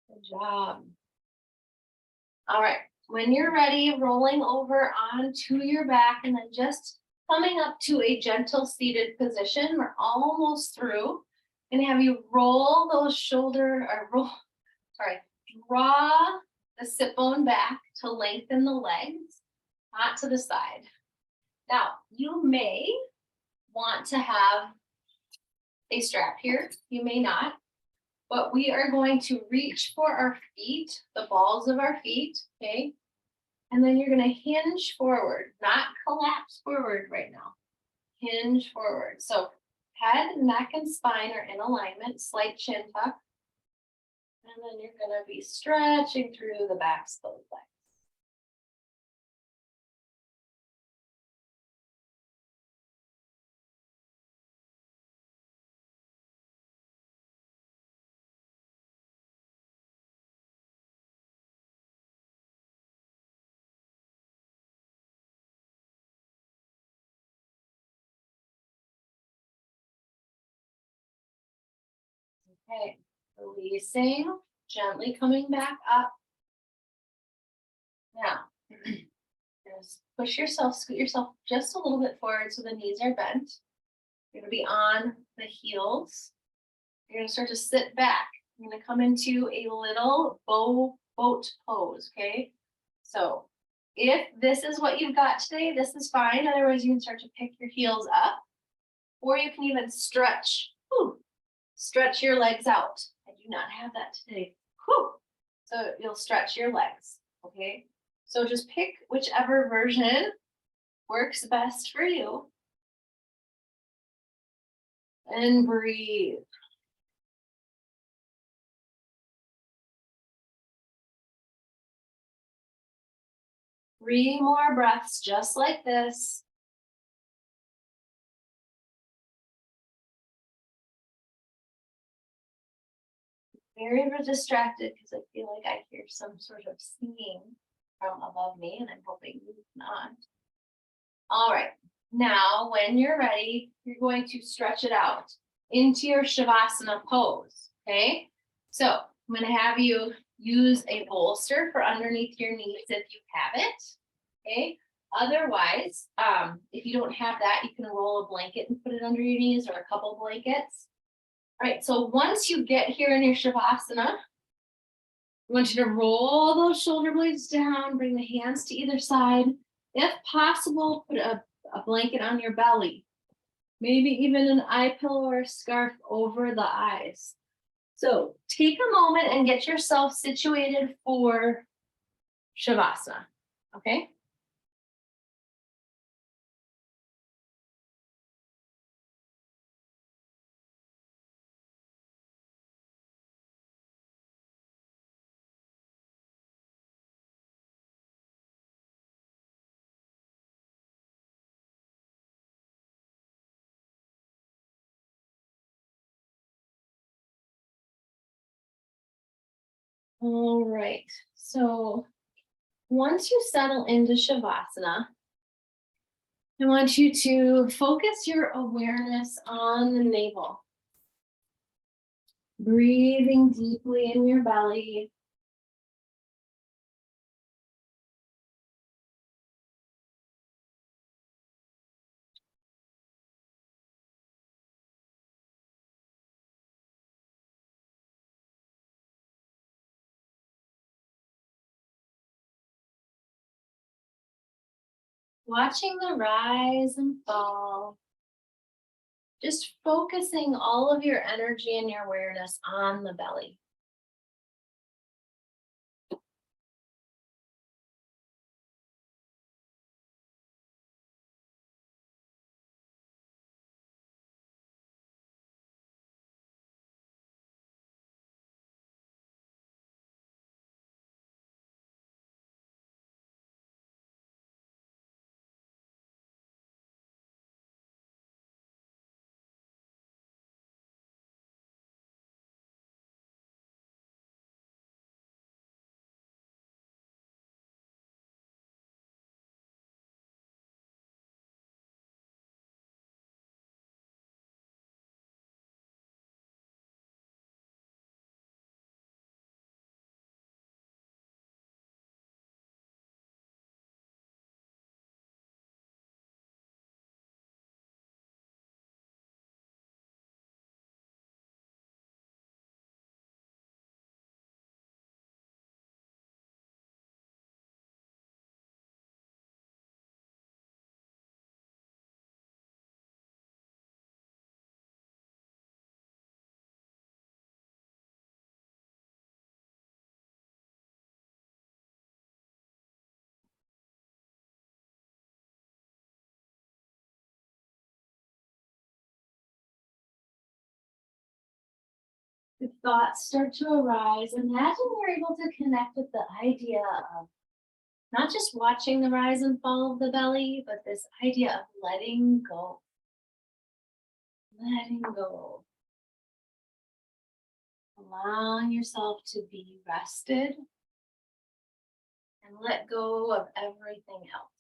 Good job. All right, when you're ready, rolling over onto your back and then just coming up to a gentle seated position. We're almost through. And have you roll those draw the sit bone back to lengthen the legs, not to the side. Now, you may want to have a strap here, you may not, but we are going to reach for our feet, the balls of our feet, okay? And then you're going to hinge forward, not collapse forward right now. Hinge forward. So head, neck, and spine are in alignment, slight chin tuck. And then you're going to be stretching through the backs of those legs. Okay, releasing, gently coming back up. Now, just push yourself, scoot yourself just a little bit forward so the knees are bent. You're going to be on the heels. You're going to start to sit back. You're going to come into a little boat pose, okay? So if this is what you've got today, this is fine. Otherwise, you can start to pick your heels up, or you can even stretch. Stretch your legs out. I do not have that today. So you'll stretch your legs, okay? So just pick whichever version works best for you. And breathe. 3 more breaths just like this. Very distracted because I feel like I hear some sort of singing from above me, and I'm hoping it's not. All right, now when you're ready, you're going to stretch it out into your Shavasana pose, okay? So I'm going to have you use a bolster for underneath your knees if you have it, okay? Otherwise, if you don't have that, you can roll a blanket and put it under your knees, or a couple blankets. All right, so once you get here in your Shavasana, I want you to roll those shoulder blades down, bring the hands to either side. If possible, put a blanket on your belly, maybe even an eye pillow or a scarf over the eyes. So take a moment and get yourself situated for Shavasana, okay? All right, so once you settle into Shavasana, I want you to focus your awareness on the navel. Breathing deeply in your belly. Watching the rise and fall. Just focusing all of your energy and your awareness on the belly. If thoughts start to arise, imagine you're able to connect with the idea of not just watching the rise and fall of the belly, but this idea of letting go. Letting go. Allowing yourself to be rested and let go of everything else.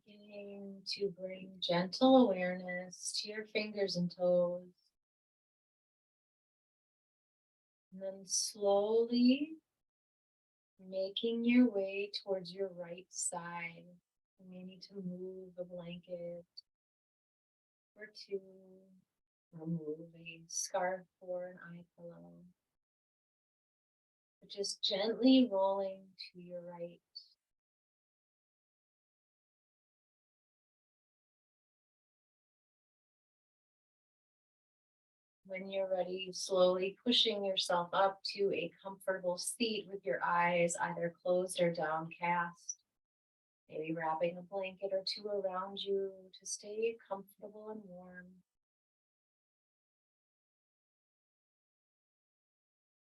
Beginning to bring gentle awareness to your fingers and toes. And then slowly making your way towards your right side. You may need to move a blanket or two, or move a scarf or an eye pillow. But just gently rolling to your right. When you're ready, slowly pushing yourself up to a comfortable seat with your eyes either closed or downcast. Maybe wrapping a blanket or two around you to stay comfortable and warm.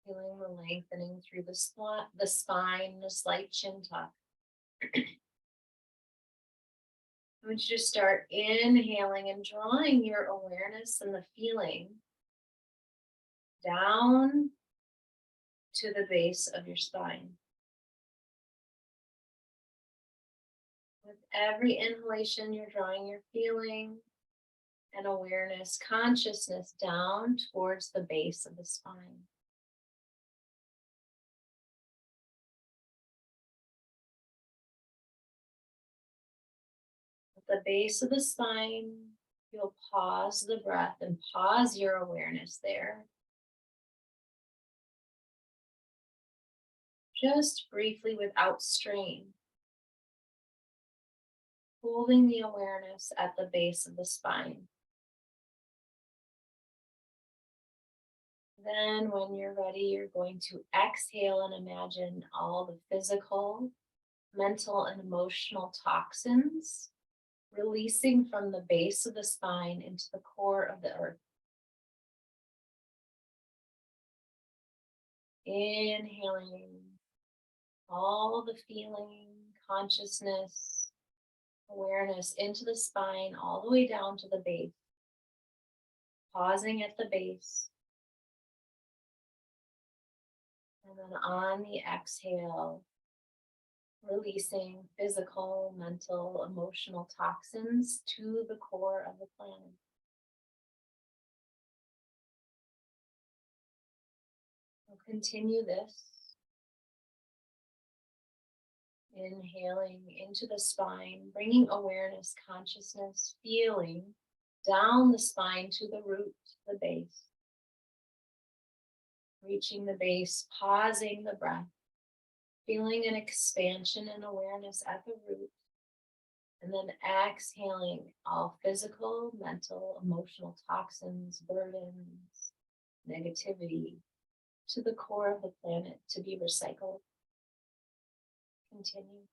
Feeling the lengthening through the spine, the slight chin tuck. I want you to start inhaling and drawing your awareness and the feeling down to the base of your spine. With every inhalation, you're drawing your feeling and awareness, consciousness down towards the base of the spine. At the base of the spine, you'll pause the breath and pause your awareness there. Just briefly without strain. Holding the awareness at the base of the spine. Then when you're ready, you're going to exhale and imagine all the physical, mental, and emotional toxins releasing from the base of the spine into the core of the earth. Inhaling all the feeling, consciousness, awareness into the spine, all the way down to the base. Pausing at the base. And then on the exhale, releasing physical, mental, emotional toxins to the core of the planet. We'll continue this. Inhaling into the spine, bringing awareness, consciousness, feeling down the spine to the root, the base. Reaching the base, pausing the breath, feeling an expansion and awareness at the root, and then exhaling all physical, mental, emotional toxins, burdens, negativity to the core of the planet to be recycled. Continue.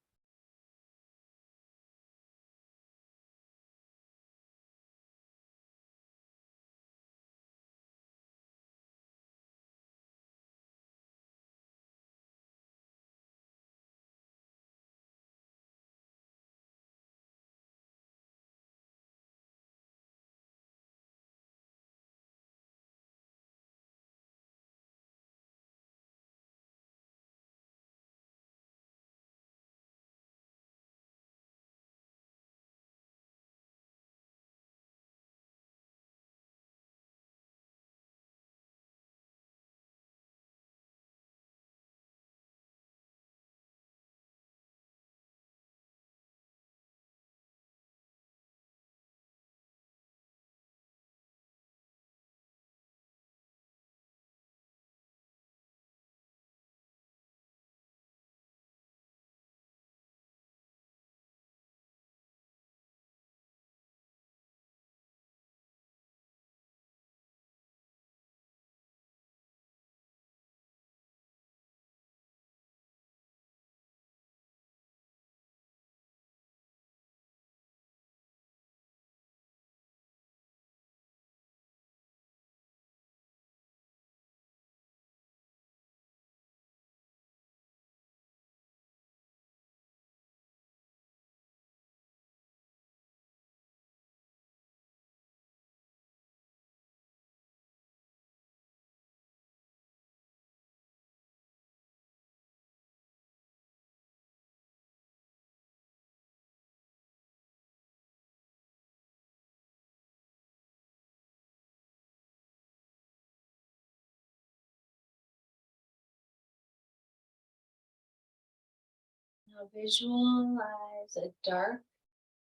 Now visualize a dark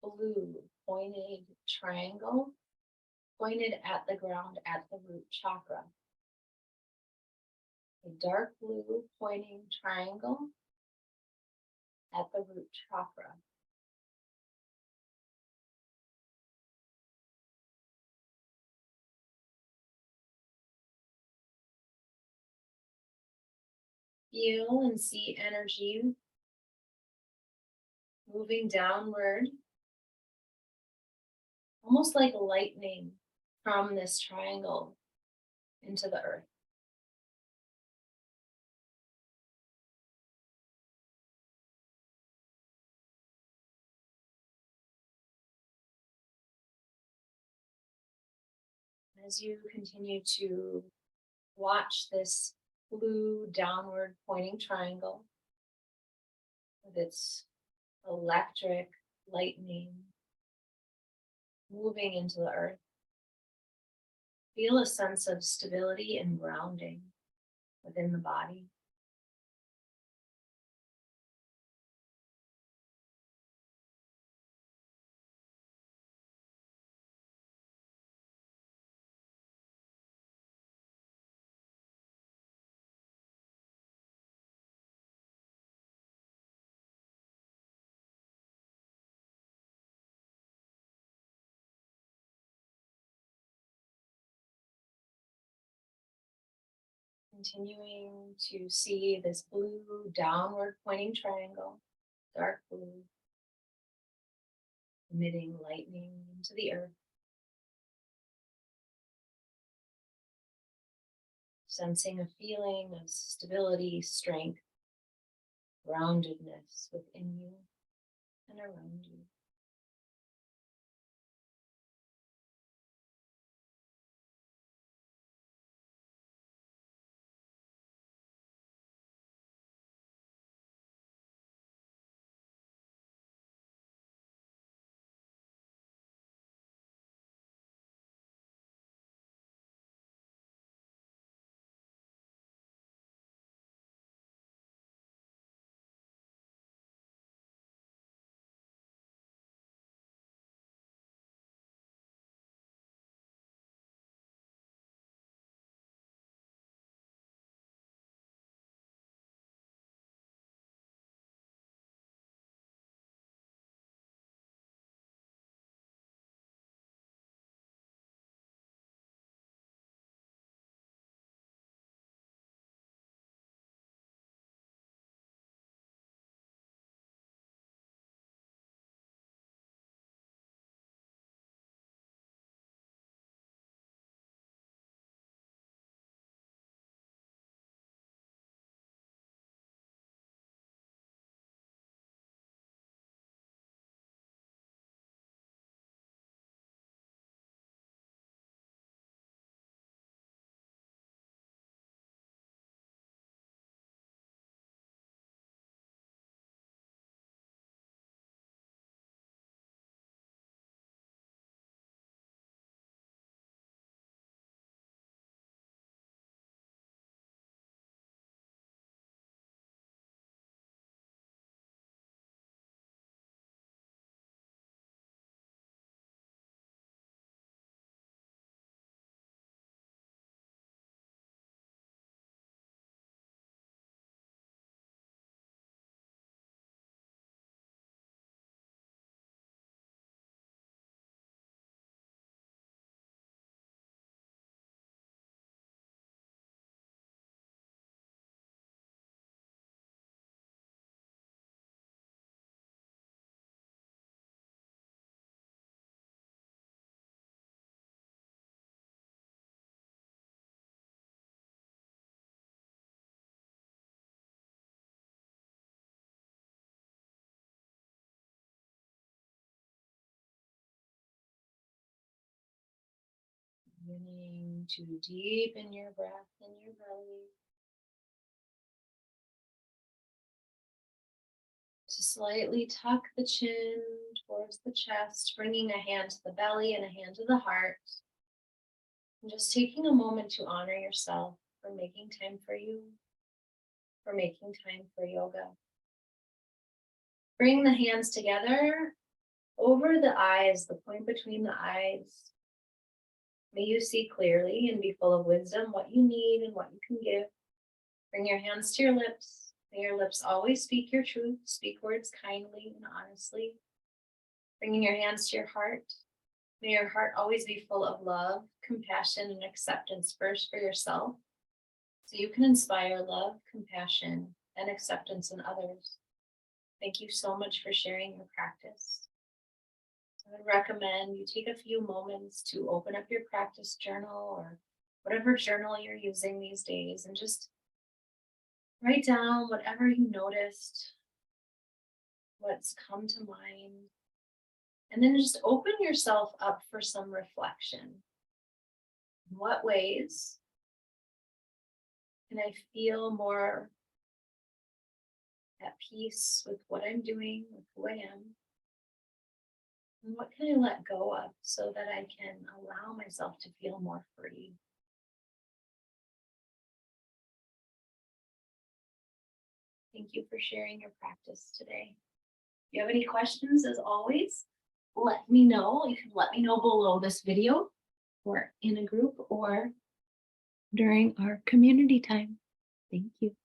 blue pointed triangle pointed at the ground at the root chakra. A dark blue pointing triangle at the root chakra. Feel and see energy moving downward, almost like lightning from this triangle into the earth. As you continue to watch this blue downward pointing triangle with its electric lightning moving into the earth, feel a sense of stability and grounding within the body. Continuing to see this blue downward pointing triangle, dark blue, emitting lightning into the earth. Sensing a feeling of stability, strength, groundedness within you and around you. Beginning to deepen your breath in your belly. To slightly tuck the chin towards the chest, bringing a hand to the belly and a hand to the heart. And just taking a moment to honor yourself for making time for you, for making time for yoga. Bring the hands together over the eyes, the point between the eyes. May you see clearly and be full of wisdom what you need and what you can give. Bring your hands to your lips. May your lips always speak your truth. Speak words kindly and honestly. Bringing your hands to your heart. May your heart always be full of love, compassion, and acceptance first for yourself, so you can inspire love, compassion, and acceptance in others. Thank you so much for sharing your practice. I would recommend you take a few moments to open up your practice journal or whatever journal you're using these days and just write down whatever you noticed, what's come to mind, and then just open yourself up for some reflection. In what ways can I feel more at peace with what I'm doing, with who I am? And what can I let go of so that I can allow myself to feel more free? Thank you for sharing your practice today. If you have any questions, as always, let me know. You can let me know below this video or in a group or during our community time. Thank you.